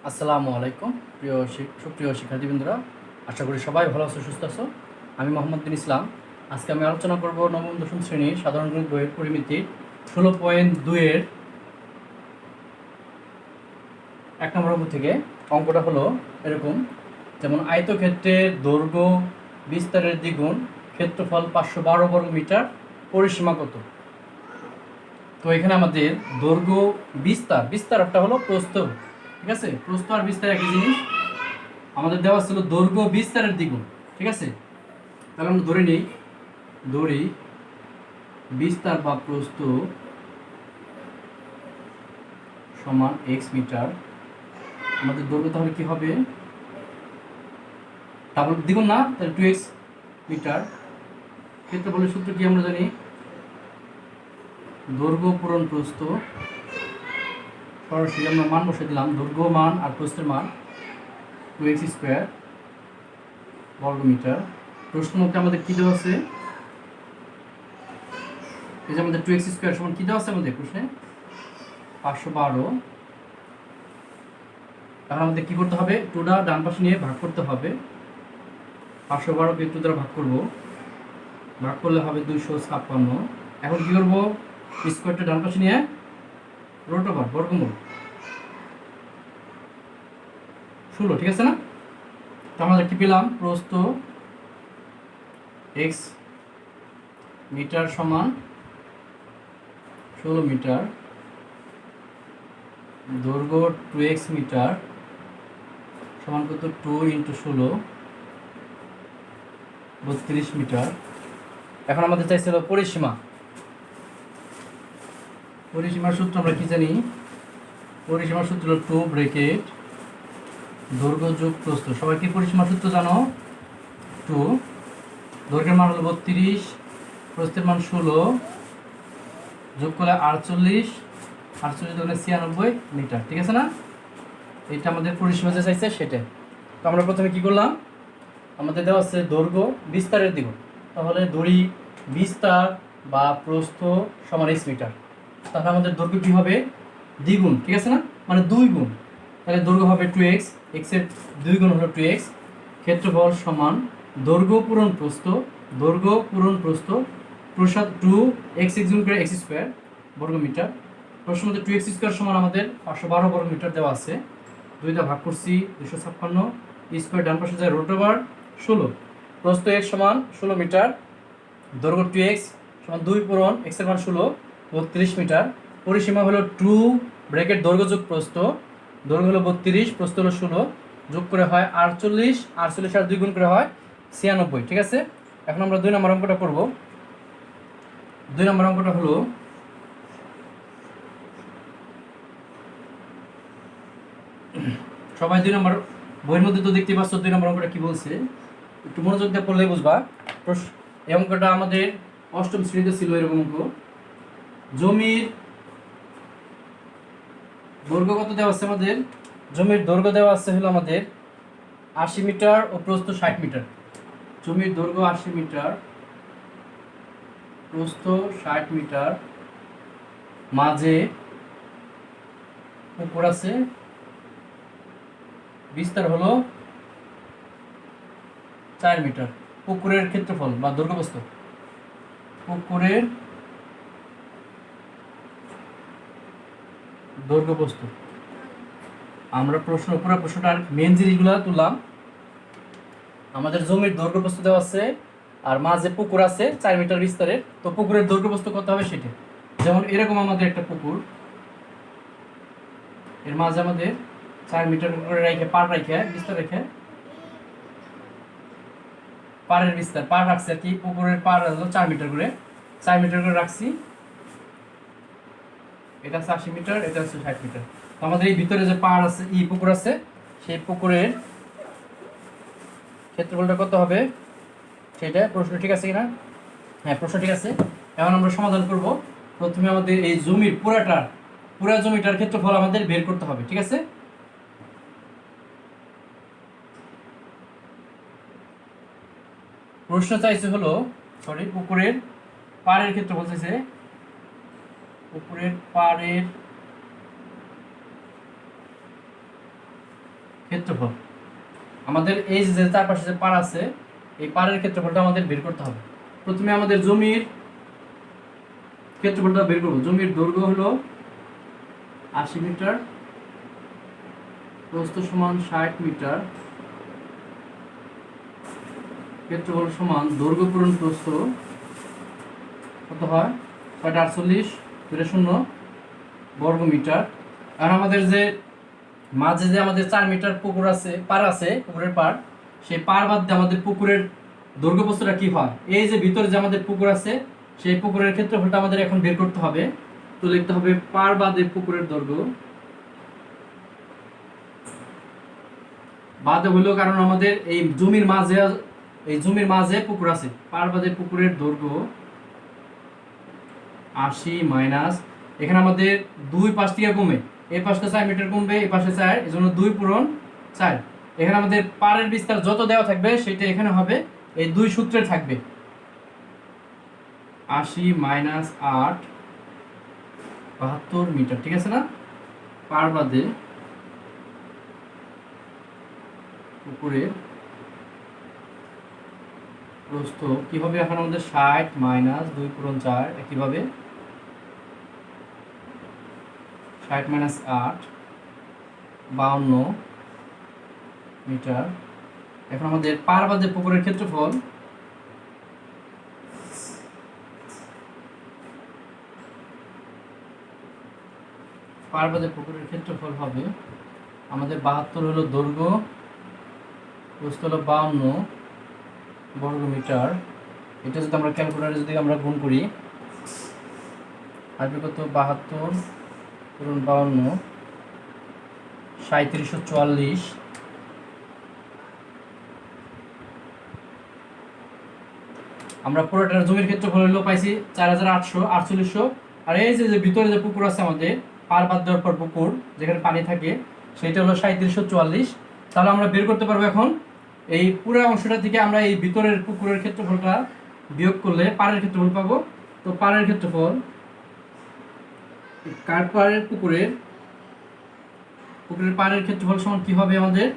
আসসালামু আলাইকুম সুপ্রিয় শিক্ষার্থীবৃন্দরা, আশা করি সবাই ভালো আছো, সুস্থ আছো। আমি মোহাম্মদ বিন ইসলাম। আজকে আমি আলোচনা করব নবম দশম শ্রেণীর সাধারণ গণিত বইয়ের পরিমিতি 16.2-এর 1 নম্বর অঙ্ক থেকে। অঙ্কটা হলো এরকম, যেমন আয়তক্ষেত্রের দৈর্ঘ্য বিস্তারের দ্বিগুণ, ক্ষেত্রফল 512 বর্গ মিটার, পরিসীমা কত? তো এখানে আমাদের দৈর্ঘ্য বিস্তার একটা হলো প্রস্থ, ঠিক আছে? প্রস্থ আর বিস্তার একই জিনিস। আমাদের দেওয়া ছিল দৈর্ঘ্য বিস্তারের দ্বিগুণ, ঠিক আছে? তাহলে আমরা ধরি বিস্তার বা প্রস্থ সমান x মিটার। আমাদের দৈর্ঘ্য তাহলে কি হবে? ডাবল দ্বিগুণ না, তাহলে 2x মিটার। ক্ষেত্রফলের সূত্র কি আমরা জানি? দৈর্ঘ্য পূরণ প্রস্থ। সরাসরি আমরা মান বসে দিলাম, দৈর্ঘ্য মান আর প্রস্থের মান 2x স্কোয়ার বর্গ মিটার। প্রশ্ন মধ্যে আমাদের কী দেওয়া আছে? এই যে আমাদের 2x স্কোয়ার সমান কী দেওয়া আছে আমাদের প্রশ্নে? 512। তাহলে আমাদের কী করতে হবে? টুটা ডান পাশে নিয়ে ভাগ করতে হবে। 512কে 2 দ্বারা ভাগ করব, ভাগ করলে হবে 256। এখন কী করবো? স্কোয়ারটা ডান পাশে নিয়ে রুট ওভার বর্গমূল 16, ঠিক আছে না? তো আমাদের কি পেলাম? প্রস্থ x মিটার সমান 16 মিটার, দৈর্ঘ্য 2x মিটার সমান কত? 2 × 16 32 মিটার। এখন আমাদের চাইছিল পরিসীমার সূত্র আমরা কি জানি? পরিসীমার সূত্র হলো 2 ব্র্যাকেট দৈর্ঘ্য যোগ প্রস্থ। সবাই কি পরিসীমার সূত্র জানো? 2, দৈর্ঘ্যের মান হলো 32, প্রস্থের মান 16, যোগ করলে 48, 48 দোকানে 96 মিটার, ঠিক আছে না? এটা আমাদের পরিসীমা যে চাইছে সেটা। তো আমরা প্রথমে কি করলাম? আমাদের দেওয়া আছে দৈর্ঘ্য বিস্তারের দ্বিগুণ, তাহলে ধরি বিস্তার বা প্রস্থ সমান x মিটার। তাহলে আমাদের দৈর্ঘ্য কী হবে? দ্বিগুণ, ঠিক আছে না? মানে 2 গুণ। তাহলে দৈর্ঘ্য হবে 2x, x এর 2 গুণ হলো 2x। ক্ষেত্রফল সমান দৈর্ঘ্য পূরণ প্রস্থ, প্রসাদ 2x গুণ করে x স্কোয়ার বর্গ মিটার। প্রশ্ন মধ্যে 2x স্কোয়ার সমান আমাদের 512 বর্গ মিটার দেওয়া আছে। 2 দ্বারা ভাগ করছি, 256। স্কোয়ার ডান পাশে যায় রুট ওভার 16। প্রস্থ x সমান 16 মিটার, দৈর্ঘ্য 2x সমান 2 পূরণ x এর মান 16 32 মিটার। পরিসীমা হলো 2 ব্র্যাকেট দৈর্ঘ্য যোগ প্রস্থ, দৈর্ঘ্য হলো 32, প্রস্থ হলো 16, যোগ করে হয় 48, 48 আর 2 গুণ করে হয় 96, ঠিক আছে? এখন আমরা 2 নম্বর অঙ্কটা করব। 2 নম্বর অঙ্কটা হলো সবাই 2 নম্বর বইয়ের মধ্যে তো দেখতে পাচ্ছ 2 নম্বর অঙ্কটা কি বলছে, একটু মনোযোগ দিয়ে পড়লে বুঝবা। এই অঙ্কটা আমাদের 8ম শ্রেণীতে ছিল এরকম অঙ্ক। জমির দৈর্ঘ্য কত দেওয়া আছে আমাদের? জমির দৈর্ঘ্য দেওয়া আছে হলো আমাদের 80 মিটার ও প্রস্থ 60 মিটার। জমির দৈর্ঘ্য 80 মিটার, প্রস্থ 60 মিটার, মাঝে পুকুর আছে, বিস্তার হলো 4 মিটার। পুকুরের ক্ষেত্রফল বা দৈর্ঘ্যপ্রস্থ, পুকুরের দৈর্ঘ্যপ্রস্থ। আমরা পুরো প্রশ্নটার মেন জিনিসগুলো তুললাম। আমাদের জমির দৈর্ঘ্যপ্রস্থ দেওয়া আছে আর মাঝে পুকুর আছে 4 মিটার বিস্তারের। তো পুকুরের দৈর্ঘ্যপ্রস্থ কত হবে সেটা, যেমন এরকম আমাদের একটা পুকুর, এর মাঝে আমাদের 4 মিটার করে রেখে বিস্তার রেখে পাড়ের বিস্তার পাড় রাখছি আর কি। পুকুরের পাড় হলো 4 মিটার করে, 4 মিটার করে রাখছি। এটা হচ্ছে 80 মিটার, এটা হচ্ছে 60 মিটার। তো আমাদের এই ভিতরে যে পাড় আছে, পুকুর আছে, সেই পুকুরের ক্ষেত্রফলটা কত হবে সেটা। প্রশ্ন ঠিক আছে কিনা? হ্যাঁ, প্রশ্ন ঠিক আছে। এখন আমরা সমাধান করব। প্রথমে আমাদের এই জমির পুরা জমিটার ক্ষেত্রফল আমাদের বের করতে হবে, ঠিক আছে? প্রশ্ন চাইছে হলো পুকুরের পাড়ের ক্ষেত্রফল চাইছে। পুকুরের পাড়ের ক্ষেত্রফল। আমাদের এই যে চারপাশে যে পাড় আছে, এই পাড়ের ক্ষেত্রফলটা আমাদের বের করতে হবে। প্রথমে আমাদের জমির ক্ষেত্রফলটা বের করব। জমির দৈর্ঘ্য হলো 80 মিটার, প্রস্থ সমান 60 মিটার, ক্ষেত্রফল সমান দৈর্ঘ্য পূরণ প্রস্থ কত হয় 648 0 বর্গ মিটার। আর আমাদের যে মাঝে যে আমাদের 4 মিটার পুকুর আছে, পার আছে, পুকুরের পার, সেই পার বাদ দিয়ে আমাদের পুকুরের দৈর্ঘ্য প্রস্থটা কি হয়, এই যে ভিতরে যে আমাদের পুকুর আছে সেই পুকুরের ক্ষেত্রফলটা আমাদের এখন বের করতে হবে। তো লিখতে হবে পার বাদে পুকুরের দৈর্ঘ্য, বাদে হলো কারণ আমাদের এই জমির মাঝে পুকুর আছে, পার বাদে পুকুরের দৈর্ঘ্য 80 মাইনাস, এখানে আমাদের দুই পাশ থেকে কমে, এই পাশটা 4 মিটার কমবে, এই পাশে 4, এই জন্য 2 পূরণ 4। এখানে আমাদের পাড়ের বিস্তার যত দেওয়া থাকবে সেটা এখানে হবে, এই দুই সূত্রে থাকবে। 80 মাইনাস 8 72 মিটার, ঠিক আছে না? পার বাদে পুকুরের প্রস্থ কি হবে এখন আমাদের 60 মাইনাস 2 পূরণ 4, একইভাবে 60 মাইনাস 8 52 মিটার। এখন আমাদের পার বাদে পুকুরের ক্ষেত্রফল হবে আমাদের 72 হলো দৈর্ঘ্য, প্রস্থ হলো 52 বর্গ মিটার। এটা যদি আমরা ক্যালকুলেটরে যদি আমরা গুণ করি আসবে কত 72 পূরণ 52 3744। আমরা পুরোটার জমির ক্ষেত্রফল হলো পাইছি 4848। আর এই যে ভিতরে যে পুকুর আছে আমাদের পার বাদ দেওয়ার পর পুকুর যেখানে পানি থাকে সেটা হলো 3744। তাহলে আমরা বের করতে পারবো এখন এই পুরো অংশটা থেকে আমরা এই ভিতরের পুকুরের ক্ষেত্রফলটা বিয়োগ করলে পাড়ের ক্ষেত্রফল পাবো। তো পাড়ের ক্ষেত্রফল পুকুরের পাড়ের ক্ষেত্রফল সমান কি হবে আমাদের,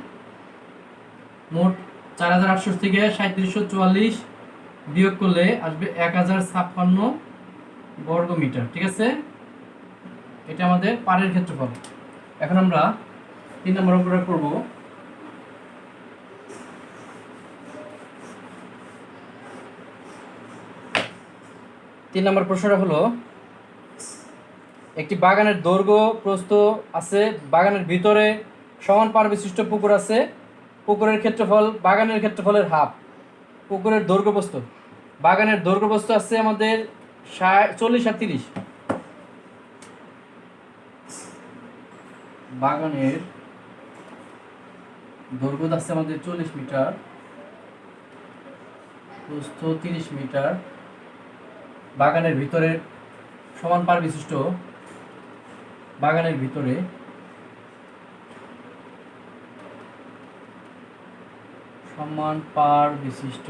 মোট 4800 থেকে 3744 বিয়োগ করলে আসবে 1056 বর্গ মিটার, ঠিক আছে? এটা আমাদের পাড়ের ক্ষেত্রফল। এখন আমরা 3 নম্বর অঙ্কটা করব। 3 নম্বর প্রশ্নটা হলো, একটি বাগানের দৈর্ঘ্য প্রস্থ আছে, বাগানের ভিতরে সমান পার বিশিষ্ট পুকুর আছে, পুকুরের ক্ষেত্রফল বাগানের ক্ষেত্রফলের হাফ, পুকুরের দৈর্ঘ্য প্রস্থ, বাগানের দৈর্ঘ্য প্রস্থ আছে আমাদের 40 আর 30। বাগানের দৈর্ঘ্য আছে আমাদের 40 মিটার, প্রস্থ 30 মিটার, বাগানের ভিতরে সমান পার বিশিষ্ট, বাগানের ভিতরে সমান পার বিশিষ্ট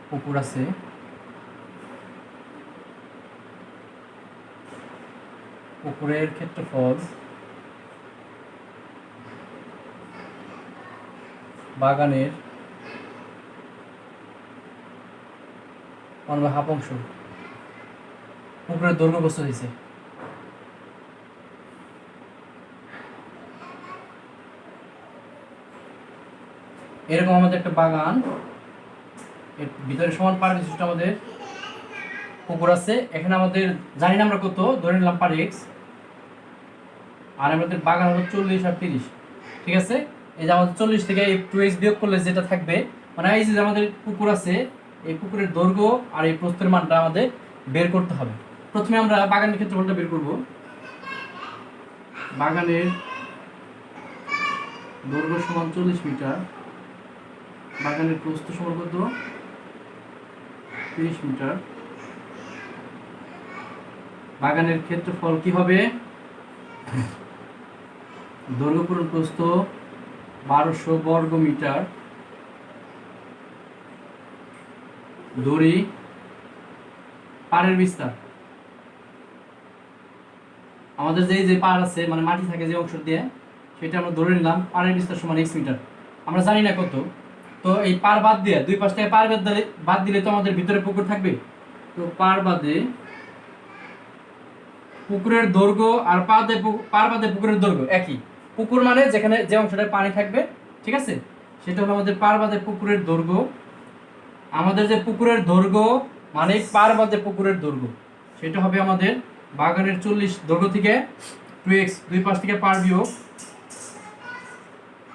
পুকুর আছে, পুকুরের ক্ষেত্রফল বাগানের হাফ অংশ, পুকুরের দৈর্ঘ্য প্রস্থ হয়েছে। এরকম আমাদের একটা বাগান, এর ভিতরে সমান পার বিশিষ্ট আমাদের পুকুর আছে। এখানে আমাদের জানি না আমরা কত, ধরে নিলাম পার এক্স, আর আমাদের বাগান হলো 40 আর 30, ঠিক আছে? এই যে আমাদের 40 থেকে 2x বিয়োগ করলে যেটা থাকবে, মানে এই যে আমাদের পুকুর আছে এই পুকুরের দৈর্ঘ্য আর এই প্রস্থের মানটা আমাদের বের করতে হবে। প্রথমে আমরা বাগানের ক্ষেত্রফলটা বের করব। বাগানের দৈর্ঘ্য সমান 40 মিটার, বাগানের প্রস্থ সমান কত 30 মিটার, বাগানের ক্ষেত্রফল কি হবে, দৈর্ঘ্য পূরণ প্রস্থ 1200 বর্গ মিটার, দড়ি পাড়ের বিস্তার, আমাদের যে পাড় আছে মানে মাটি থাকে যে অংশ দিয়ে এটা আমরা ধরে নিলাম পারের বিস্তার সমান x মিটার। আমরা জানি না কত, তো এই পার বাদ দিয়ে দুই পাশ থেকে পার বাদ দিলে তো আমাদের ভিতরে পুকুর থাকবে। তো পার বাদে পুকুরের দৈর্ঘ্য আর পার বাদে পুকুরের দৈর্ঘ্য একই। পুকুর মানে যেখানে যে অংশটায় পানি থাকবে, ঠিক আছে, সেটা হলো আমাদের পার বাদে পুকুরের দৈর্ঘ্য। আমাদের যে পুকুরের দৈর্ঘ্য মানে পার বাদে পুকুরের দৈর্ঘ্য, সেটা হবে আমাদের বাগানের 40 দৈর্ঘ্য থেকে 2x, দুই পাশ থেকে পার বিয়োগ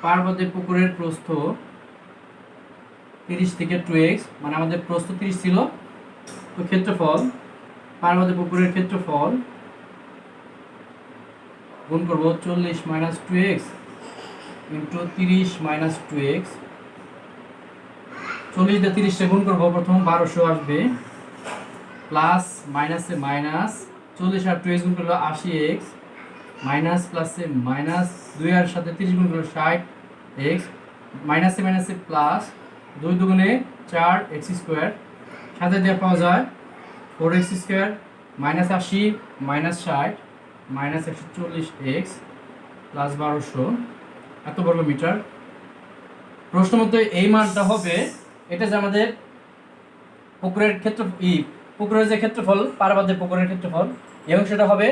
পার বাদে পুকুরের প্রস্থ 30 থেকে 2x, মানে আমাদের প্রস্থ 30 ছিল, তো ক্ষেত্রফল পার বাদে পুকুরের ক্ষেত্রফল গুণ করব 40 minus 2x into 30 minus 2x। 40 দিয়ে 30 গুণ করবো, প্রথম 1200 আসবে, প্লাস মাইনাসে মাইনাস 40 আর 2x গুণ করলো 80x, মাইনাস প্লাসে মাইনাস 2 এর সাথে 30 গুণ করলো 60x, মাইনাসে মাইনাসে প্লাস 2 দুগুণে 4x স্কোয়ার, সাথে দিয়ে পাওয়া যায় 4x square, minus 80 minus 60 minus 140x plus 1200 এত বর্গ মিটার। প্রশ্ন মতে এই মানটা হবে, এটা যে আমাদের পুকুরের পুকুরের যে ক্ষেত্রফল পার বাদে পুকুরের ক্ষেত্রফল, এবং সেটা হবে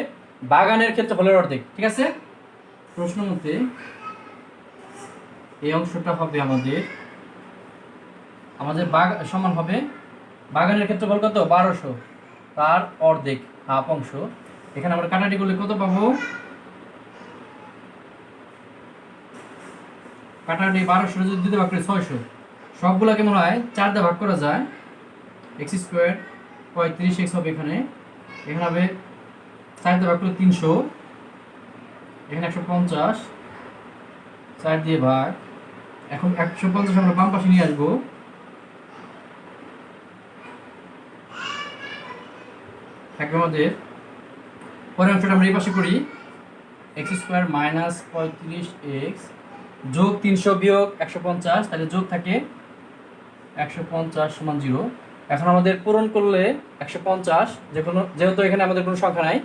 বাগানের ক্ষেত্রফলের অর্ধেক, ঠিক আছে। প্রশ্ন মতে এই অংশটা হবে আমাদের সমান হবে বাগানের ক্ষেত্রফল কত 1200, তার অর্ধেক হাফ অংশ। এখানে আমরা কাটাটি করলে কত পাবো, কাটাটি 1200 যদি 2 দিয়ে ভাগ করে 600, সবগুলা কেমন হয় 4 দিয়ে ভাগ করা যায়, x স্কোয়ার 35x হবে, এখানে হবে 4 দিয়ে ভাগ করলে 300, এখানে 150, 4 দিয়ে ভাগ, এখন 150 আমরা বাম পাশে নিয়ে আসবো, থাকবে আমাদের পরের অংশটা আমরা এই পাশে করি, x স্কোয়ার মাইনাস 35x যোগ 300 বিয়োগ 150, তাহলে যোগ থাকে 150 সমান 0। এখন আমাদের পূরণ করলে 150, যেহেতু এখানে আমাদের কোনো সংখ্যা নাই,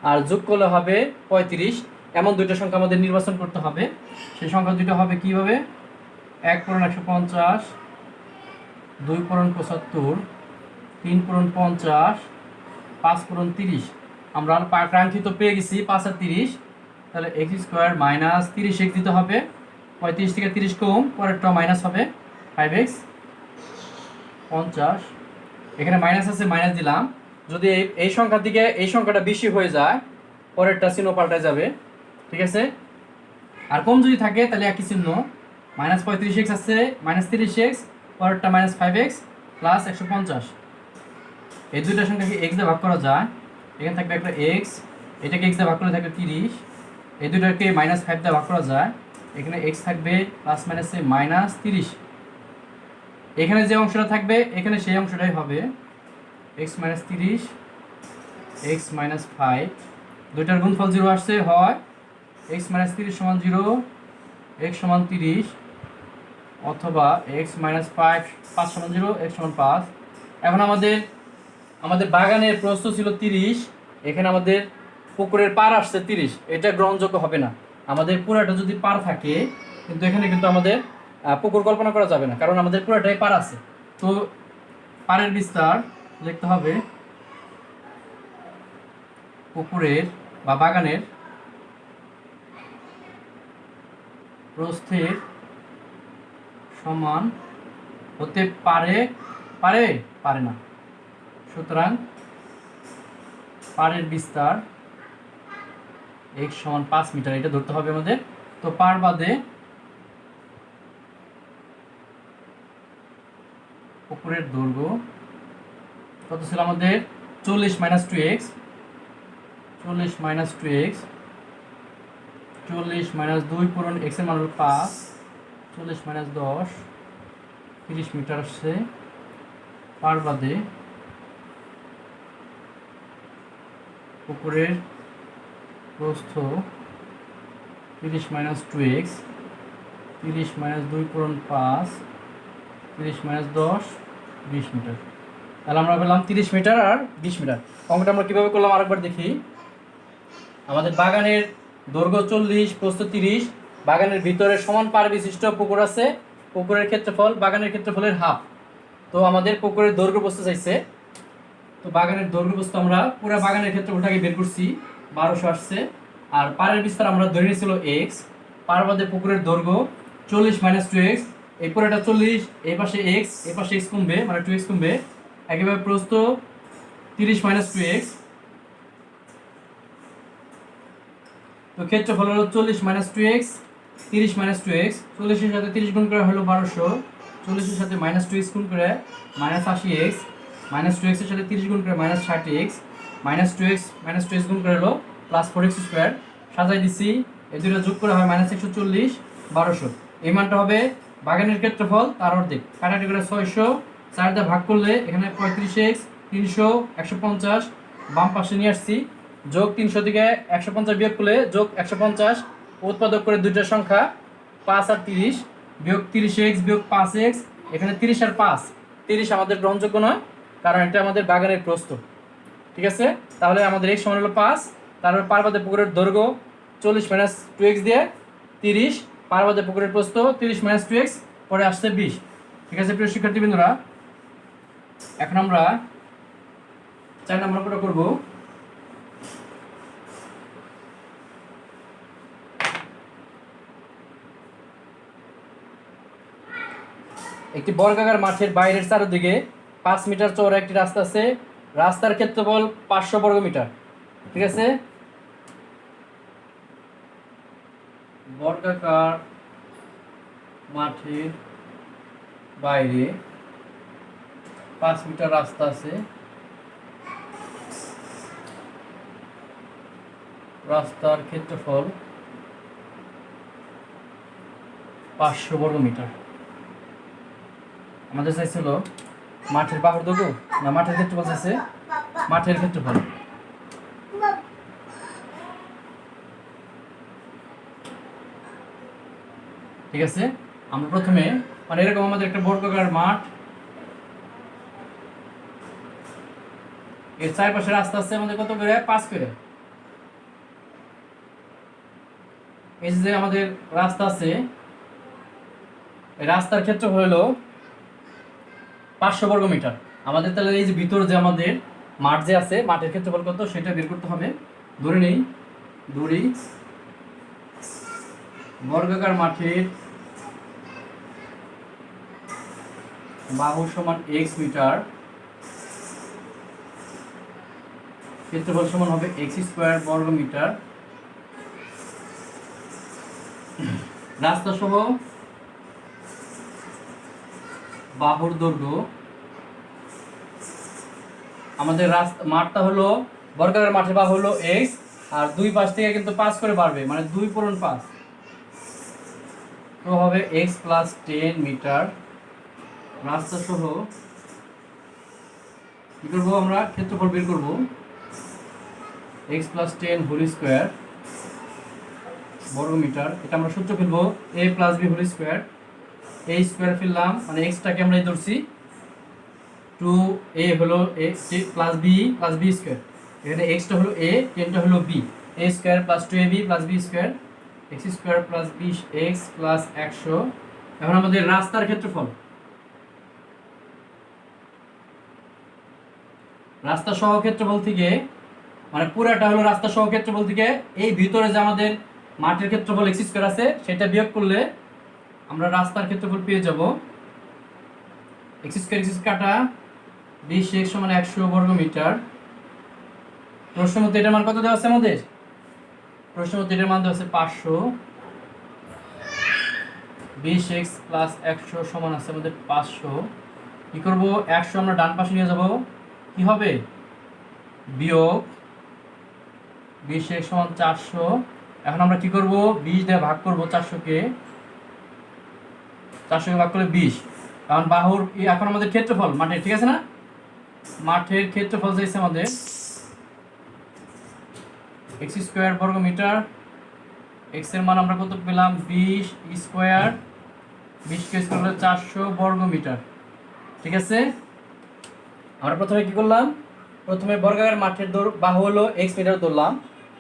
আর যোগ করলে হবে 35, এমন দুইটা সংখ্যা আমাদের নির্বাচন করতে হবে। সেই সংখ্যা দুইটা হবে কীভাবে, 1 পূরণ 150, 2 পূরণ 75, 3 পূরণ 50, 5 পূরণ 30। আমরা কাঙ্ক্ষিত পেয়ে গেছি 5 আর 30, তাহলে x স্কোয়ার মাইনাস 30x দিতে হবে, 35 থেকে 30 কম, পরেরটা মাইনাস হবে 5x 50, এখানে মাইনাস আছে মাইনাস দিলাম, যদি এই সংখ্যার দিকে এই সংখ্যাটা বেশি হয়ে যায় পরেরটা চিহ্ন পাল্টে যাবে, ঠিক আছে। আর কম যদি থাকে তাহলে একই চিহ্ন, মাইনাস 35x আছে মাইনাস 30x, পরেরটা মাইনাস 5x প্লাস 150। এই দুইটা সংখ্যাকে x দিয়ে ভাগ করা যায়, এখানে থাকবে একটা x, এটাকে x দিয়ে ভাগ করলে থাকবে 30, এই দুইটাকে মাইনাস 5 দিয়ে ভাগ করা যায়, এখানে x থাকবে প্লাস মাইনাসে মাইনাস 30, এখানে যে অংশটা থাকবে এখানে সেই অংশটাই হবে x মাইনাস 30, x মাইনাস 5, দুইটার গুণফল 0 আসছে, হয় x মাইনাস 30 সমান 0, x সমান 30, অথবা x মাইনাস 5 সমান 0, x সমান 5। এখন আমাদের বাগানের প্রস্থ ছিল 30, এখানে আমাদের পুকুরের পার আসছে 30, এটা গ্রহণযোগ্য হবে না। আমাদের পুরাটা যদি পার থাকে, কিন্তু এখানে কিন্তু আমাদের পুকুর কল্পনা করা যাবে না, কারণ আমাদের পুরাটাই পার আছে। তো পারের বিস্তার লিখতে হবে পুকুরের বা বাগানের প্রস্থের সমান হতে পারে না। সুতরাং পারের বিস্তার x সমান 5 মিটার, এটা ধরতে হবে আমাদের। তো পার বাদে পুকুরের দৈর্ঘ্য কত ছিল আমাদের, 40 minus 2x, 40 minus 2x, 40 minus 2 পূরণ x এর মান হলো 5, 40 মাইনাস 10, 30 মিটার আসছে। পার বাদে পুকুরের প্রস্থ 30 মাইনাস 2x, 30 মাইনাস 2 পূরণ 5, 30 মাইনাস 10, 20 মিটার। তাহলে আমরা পেলাম 30 মিটার আর 20 মিটার। অঙ্কটা আমরা কীভাবে করলাম আরেকবার দেখি। আমাদের বাগানের দৈর্ঘ্য 40, প্রস্থ 30, বাগানের ভিতরে সমান পাড় বিশিষ্ট পুকুর আছে, পুকুরের ক্ষেত্রফল বাগানের ক্ষেত্রফলের হাফ। তো আমাদের পুকুরের দৈর্ঘ্য প্রস্থ চাইছে, তো বাগানের দৈর্ঘ্য প্রস্থ আমরা পুরো বাগানের ক্ষেত্রফলটাকে বের করছি, 1200 আসছে। আর পাড়ের বিস্তার আমরা ধরে নিয়েছিল এক্স, পাড় বাদে পুকুরের দৈর্ঘ্য 40 - 2x, এই পুরোটা 40, এই পাশে এক্স, এই পাশে এক্স কমবে, মানে 2x কমবে। একইভাবে প্রস্থ 30 - 2x, তো ক্ষেত্রফল হলো 40 - 2x, 30 - 2x, 40-এর সাথে 30 গুণ করে হলো 1200, 40-এর সাথে -2x গুণ করে -80x, -2x এর সাথে 30 গুণ করে -60x, -2x -2x গুণ করে হলো +4x²। সাজাই দিছি, এই দুটো যোগ করে হয় -140, 1200। এই মানটা হবে বাগানের ক্ষেত্রফল তার অর্ধেক। কাটাকাটি করে 600, 4 দিয়ে ভাগ করলে এখানে 35x, 300, 150, বাম পাশে নিয়ে আসছি, যোগ 300 থেকে 150 বিয়োগ করলে যোগ 150, উৎপাদক করে দুইটা সংখ্যা 5 আর 30, বিয়োগ 30x বিয়োগ 5x, এখানে 30 আর 5, 30 আমাদের গ্রহণযোগ্য নয়, কারণ এটা আমাদের বাগানের প্রস্থ। ঠিক আছে, তাহলে আমাদের x সমান হলো 5, তারপর পার্বত্য পুকুরের দৈর্ঘ্য 40 - 2x দিয়ে 30, পার্বত্য পুকুরের প্রস্থ 30 - 2x, পরে আসছে 20। ঠিক আছে প্রিয় শিক্ষার্থীবৃন্দরা, এখন আমরা 4 নম্বর অঙ্কটা করব। একটি বর্গাকার মাঠের বাইরের চারদিকে 5 মিটার চওড়া একটি রাস্তা আছে, রাস্তার ক্ষেত্রফল 500 বর্গমিটার। ঠিক আছে, বর্গাকার মাঠের বাইরে 5 মিটার রাস্তা আছে, রাস্তার ক্ষেত্রফল 500 বর্গমিটার। আমাদের চাইছিল মাঠের বাহুর দৈর্ঘ্য না মাঠের ক্ষেত্রফল চাইছে, মাঠের ক্ষেত্রফল। ঠিক আছে, আমরা প্রথমে মানে এরকম আমাদের একটা বর্গাকার মাঠ, এর চারপাশে রাস্তা আছে আমাদের কত করে, 5 করে। এই যে আমাদের রাস্তা আছে, এই রাস্তার ক্ষেত্রফল হলো 500 বর্গমিটার। আমাদের তাহলে এই যে ভিতর যে আমাদের মাঠ যে আছে, মাঠের ক্ষেত্রফল কত সেটা বের করতে হবে। ধরে নেই, ধরি বর্গাকার মাঠের বাহু সমান x মিটার, ক্ষেত্রফল সমান হবে x² বর্গমিটার। রাস্তা সহ বাহুর দৈর্ঘ্য, আমাদের রাস্তা মাঠটা হলো বর্গাকার মাঠের বাহু হলো x, আর দুই পাশ থেকে কিন্তু 5 করে বাড়বে, মানে 2 পূরণ 5, তো হবে x + 10 মিটার। রাস্তা সহ কি করবো আমরা, ক্ষেত্রফল বের করব, x + 10 হোল স্কয়ার বর্গমিটার। এটা আমরা সূত্র ফেলবো a + b whole square, a square ফেললাম মানে x টাকে আমরা ধরছি 2a হলো x + b স্কয়ার, এখানে x টা হলো a, 10 টা হলো b, a square + 2ab + b square, x square + 20x + 100। এখন আমাদের রাস্তার ক্ষেত্রফল, রাস্তা সহ ক্ষেত্রফল থেকে মানে পুরাটা হলো রাস্তা সহ ক্ষেত্রফল থেকে এই ভিতরে যে আমাদের মাঠের ক্ষেত্রফল x² আছে সেটা বিয়োগ করলে আমরা রাস্তার ক্ষেত্রফল পেয়ে যাব। x² কাটা 20x = 100 বর্গমিটার। প্রশ্নের মধ্যে এটার মান কত দেওয়া আছে আমাদের, প্রশ্নের মধ্যে এটার মান দেওয়া আছে 500, 20x + 100 সমান আছে আমাদের 500। কি করব, 100 আমরা ডান পাশে নিয়ে যাব, কি হবে বিয়োগ 20x = 400। এখন আমরা কি করব, 20 দিয়ে ভাগ করব 400 কে ভাগ করলে 20, কারণ বাহুর এখন আমাদের ক্ষেত্রফল মাঠের, ঠিক আছে না, মাঠের ক্ষেত্রফল চাইছে আমাদের x² বর্গমিটার। x এর মান আমরা কত পেলাম, 20² 20 কে স্কয়ার করলে 400 বর্গমিটার। ঠিক আছে, আমরা প্রথমে কি করলাম, প্রথমে বর্গাকার মাঠের বাহু হলো x মিটার ধরলাম,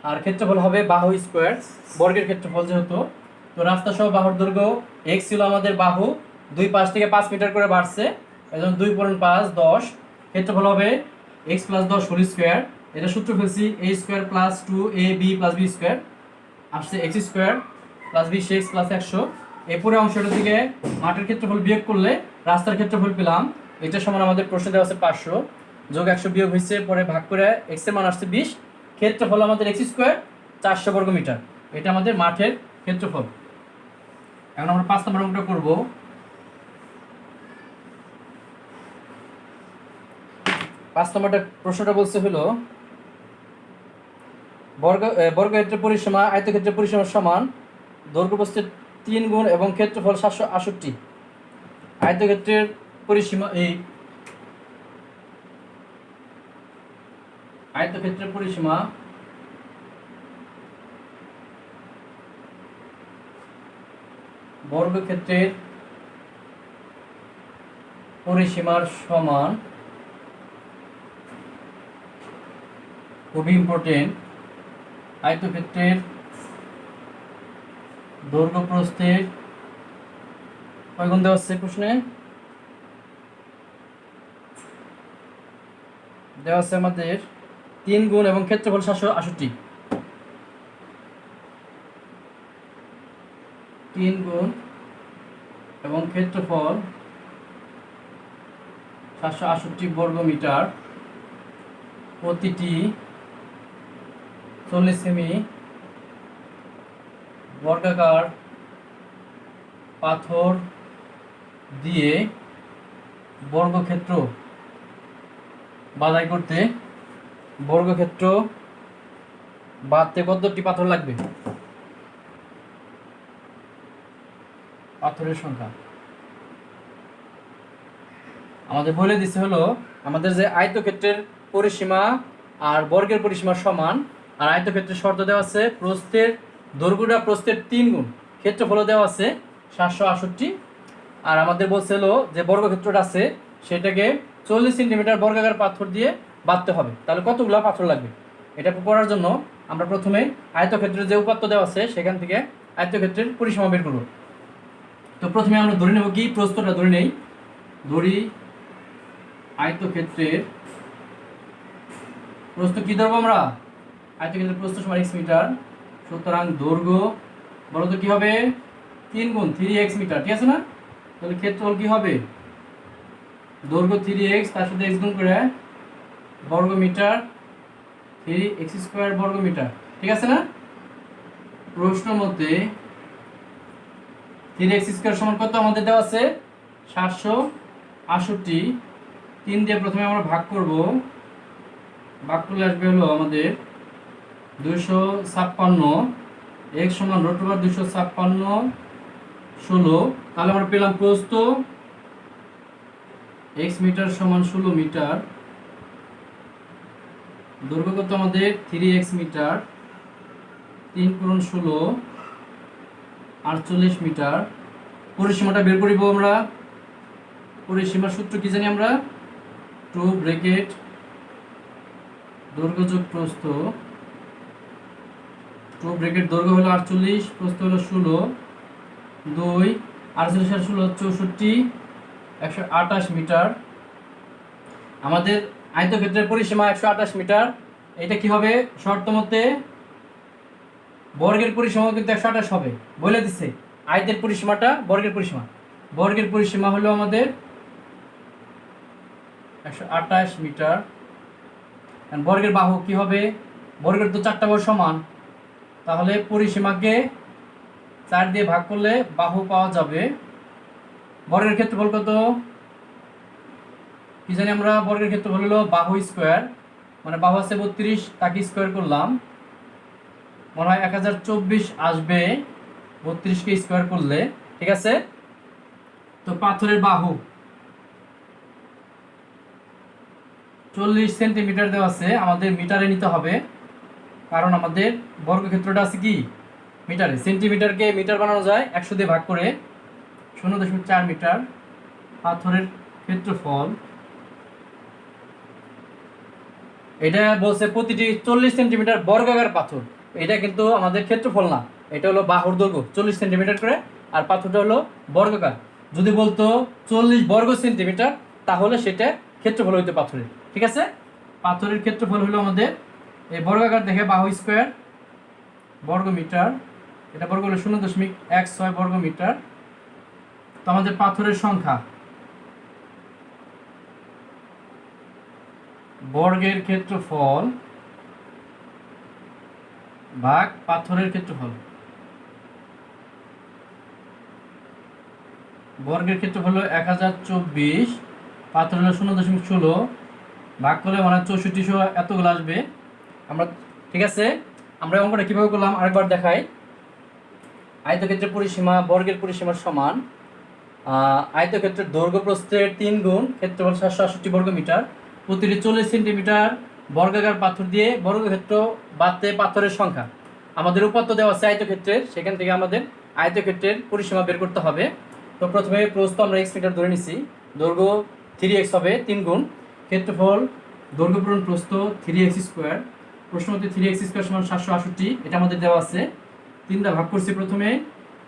আর ক্ষেত্রফল হবে বাহু স্কয়ার, বর্গের ক্ষেত্রফল যেহেতু, তো তো রাস্তা সহ বাহুর দৈর্ঘ্য এক্স ছিল আমাদের বাহু, দুই পাশ থেকে 5 মিটার করে বাড়ছে, এজন্য 2.5 10, ক্ষেত্রফল হবে এক্স প্লাস 10 হোল স্কোয়ার। এটা সূত্র ফেলছি a square plus 2ab plus b square, আসছে x square plus b x plus 100। এই পুরো অংশটা থেকে মাঠের ক্ষেত্রফল বিয়োগ করলে রাস্তার ক্ষেত্রফল পেলাম। এটা সমান আমাদের প্রশ্ন দেওয়া আছে 500 যোগ 100 বিয়োগ হয়েছে, পরে ভাগ করে এক্স এর মান আসছে 20, ক্ষেত্রফল আমাদের এক্স স্কোয়ার 400 বর্গ মিটার। এটা আমাদের মাঠের ক্ষেত্রফল। এখন আমরা 5 নম্বর অঙ্কটা করব। 5 নম্বরটা প্রশ্নটা বলছে হলো বর্গক্ষেত্রের পরিসীমা আয়তক্ষেত্রের পরিসীমার সমান, দৈর্ঘ্য প্রস্থের 3 গুণ এবং ক্ষেত্রফল 768। আয়তক্ষেত্রের পরিসীমা আয়তক্ষেত্রের পরিসীমা বর্গক্ষেত্রের পরিসীমার সমান, খুবই ইম্পর্টেন্ট। আয়তক্ষেত্রের দৈর্ঘ্য প্রস্থের কয় গুণ দেওয়া আছে প্রশ্নে? দেওয়া আছে আমাদের 3 গুণ এবং ক্ষেত্রফল 768। 3 গুণ এবং ক্ষেত্রফল 768 বর্গ মিটার। প্রতিটি 40 সেমি বর্গাকার পাথর দিয়ে বর্গক্ষেত্র বাছাই করতে, বর্গক্ষেত্র বাঁধতে কতটি পাথর লাগবে? পাথরের সংখ্যা আমাদের বলে দিচ্ছে হলো আমাদের যে আয়তক্ষেত্রের পরিসীমা আর বর্গের পরিসীমার সমান, আর আয়তক্ষেত্রের শর্ত দেওয়া আছে প্রস্থের দৈর্ঘ্যটা প্রস্থের 3 গুণ, ক্ষেত্রফল দেওয়া আছে 768। আর আমাদের বলছে হলো যে বর্গক্ষেত্রটা আছে সেটাকে 40 সেন্টিমিটার বর্গাকার পাথর দিয়ে বাঁধতে হবে। তাহলে কতগুলো পাথর লাগবে এটা করার জন্য আমরা প্রথমে আয়তক্ষেত্রের যে উপাত্ত দেওয়া আছে সেখান থেকে আয়তক্ষেত্রের পরিসীমা বের করব। তো প্রথমে আমরা ধরে নেব কি, প্রস্থটা ধরে নেই। ধরি আয়তক্ষেত্রের প্রস্থ কি ধরবো আমরা? আয়তক্ষেত্রের প্রস্থ সমান x মিটার, সুতরাং দৈর্ঘ্য বলতো কি হবে 3 গুণ 3x মিটার, ঠিক আছে না? তাহলে ক্ষেত্রফল কি হবে? দৈর্ঘ্য 3x তার সাথে x গুণ করে বর্গ মিটার 3x স্কয়ার বর্গ মিটার, ঠিক আছে না? প্রশ্ন মতে 3x স্কয়ার সমান কত আমাদের দেওয়া আছে? 768। 3 দিয়ে প্রথমে আমরা ভাগ করব, ভাগ করলে আসবে হলো আমাদের 256। x সমান √2 256 16। তাহলে আমরা পেলাম প্রস্থ x মিটার সমান 16 মিটার, দৈর্ঘ্য কত আমাদের 3x মিটার, 3 × 16 48 মিটার। পরিসীমাটা বের করিব আমরা। পরিসীমার সূত্র কি জানি আমরা? 2 ব্র্যাকেট দৈর্ঘ্য যোগ প্রস্থ, 2 ব্র্যাকেট দৈর্ঘ্য হলো 48, প্রস্থ হলো 16, 2 48 আর 16 64 128 মিটার। আমাদের আয়তক্ষেত্রের পরিসীমা 128 মিটার। এটা কি হবে? শর্ত মতে বর্গের পরিসীমা কিন্তু 128 হবে, বলে দিচ্ছে। আয়তের পরিসীমাটা বর্গের পরিসীমা, বর্গের পরিসীমা হলো আমাদের 128 মিটার। বর্গের বাহু কি হবে? বর্গের তো 4টা বাহু সমান, তাহলে পরিসীমাকে 4 দিয়ে ভাগ করলে বাহু পাওয়া যাবে। বর্গের ক্ষেত্রফল কত কি জানি আমরা? বর্গের ক্ষেত্রফল হলো বাহু স্কয়ার, মানে বাহু আছে 32, তাকে স্কয়ার করলাম, মনে হয় 1024 আসবে 32কে স্কয়ার করলে, ঠিক আছে? তো পাথরের বাহু 40 সেন্টিমিটার দেওয়া আছে, আমাদের মিটারে নিতে হবে, কারণ আমাদের বর্গক্ষেত্রটা আছে কি মিটারে। সেন্টিমিটারকে মিটার বানানো যায় 100 দিয়ে ভাগ করে, 0.4 মিটার। পাথরের ক্ষেত্রফল এটা বলছে প্রতিটি 40 সেন্টিমিটার বর্গাকার পাথর, এটা কিন্তু আমাদের ক্ষেত্রফল না, এটা হলো বাহুর দৈর্ঘ্য 40 সেন্টিমিটার করে, আর পাথরটা হলো বর্গাকার। যদি বলতো 40 বর্গ সেন্টিমিটার, তাহলে সেটা ক্ষেত্রফল হইতো পাথরের। ঠিক আছে, পাথরের ক্ষেত্রফল হলো আমাদের এই বর্গাকার দেখে বাহু স্কোয়ার বর্গ মিটার, এটা বর্গ হলো 0.16 বর্গ মিটার। তো আমাদের পাথরের সংখ্যা বর্গের ক্ষেত্রফল ভাগ পাথরের ক্ষেত্রফল। বর্গের ক্ষেত্রফল হলো 1024, পাথর হলো 0.16, ভাগ করলে মানে 6400 এতগুলো আসবে। আমরা ঠিক আছে, আমরা অঙ্কটা কীভাবে করলাম আরেকবার দেখাই। আয়তক্ষেত্রের পরিসীমা বর্গের পরিসীমার সমান আয়তক্ষেত্রের দৈর্ঘ্য প্রস্থের 3 গুণ ক্ষেত্রফল 768 বর্গ মিটার। প্রতিটি 40 সেন্টিমিটার বর্গাকার পাথর দিয়ে বর্গক্ষেত্র বাদতে পাথরের সংখ্যা। আমাদের উপাত্ত দেওয়া আছে আয়তক্ষেত্রের, সেখান থেকে আমাদের আয়তক্ষেত্রের পরিসীমা বের করতে হবে। তো প্রথমে প্রস্থ আমরা x মিটার ধরে নিছি, দৈর্ঘ্য 3x হবে 3 গুণ ক্ষেত্রফল দৈর্ঘ্য পূরণ প্রস্থ 3x স্কোয়ার। প্রশ্ন মতে 3x স্কোয়ার সমান 768, এটা আমাদের দেওয়া আছে। 3টা ভাগ করছি, প্রথমে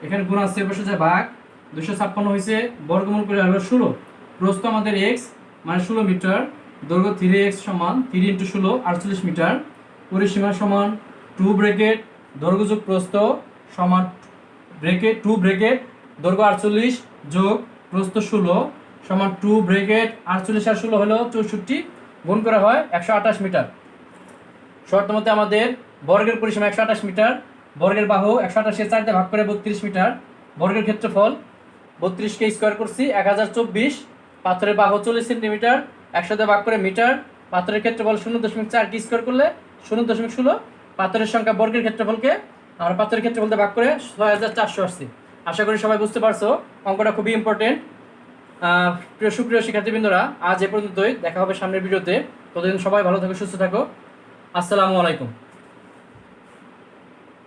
এখানে গুণ আছে, বসে যায় ভাগ, 256 হয়েছে, বর্গমূল করে হলো 16। প্রস্থ আমাদের x মানে 16 মিটার, দৈর্ঘ্য 3x সমান 3 × 16 48 মিটার। পরিসীমা সমান 2 ব্র্যাকেট দৈর্ঘ্য যোগ প্রস্থ সমান ব্র্যাকেট 2 ব্র্যাকেট দৈর্ঘ্য 48 যোগ প্রস্থ 16 সমান 2 ব্র্যাকেট 48 আর 16 হলো 64, গুণ করা হয় 128 মিটার। শর্ত মতে আমাদের বর্গের পরিসীমা 128 মিটার, বর্গের বাহু 128 4 দিয়ে ভাগ করে 32 মিটার, বর্গের ক্ষেত্রফল 32কে স্কোয়ার করছি 1024, পাথরের বাহু 40 সেন্টিমিটার, 100 দিয়ে ভাগ করে মিটার, পাথরের ক্ষেত্রফল 0.4 স্কোয়ার করলে 0.16, পাথরের সংখ্যা বর্গের ক্ষেত্রফলকে আমরা পাথরের ক্ষেত্রফল দিয়ে ভাগ করে 6400 আসছি। আশা করি সবাই বুঝতে পারছো, অঙ্কটা খুবই ইম্পর্টেন্ট। প্রিয় সুপ্রিয় শিক্ষার্থীবৃন্দরা, আজ এ পর্যন্তই, দেখা হবে সামনের ভিডিওতে। ততদিন সবাই ভালো থাকো, সুস্থ থাকো। আসসালামু আলাইকুম।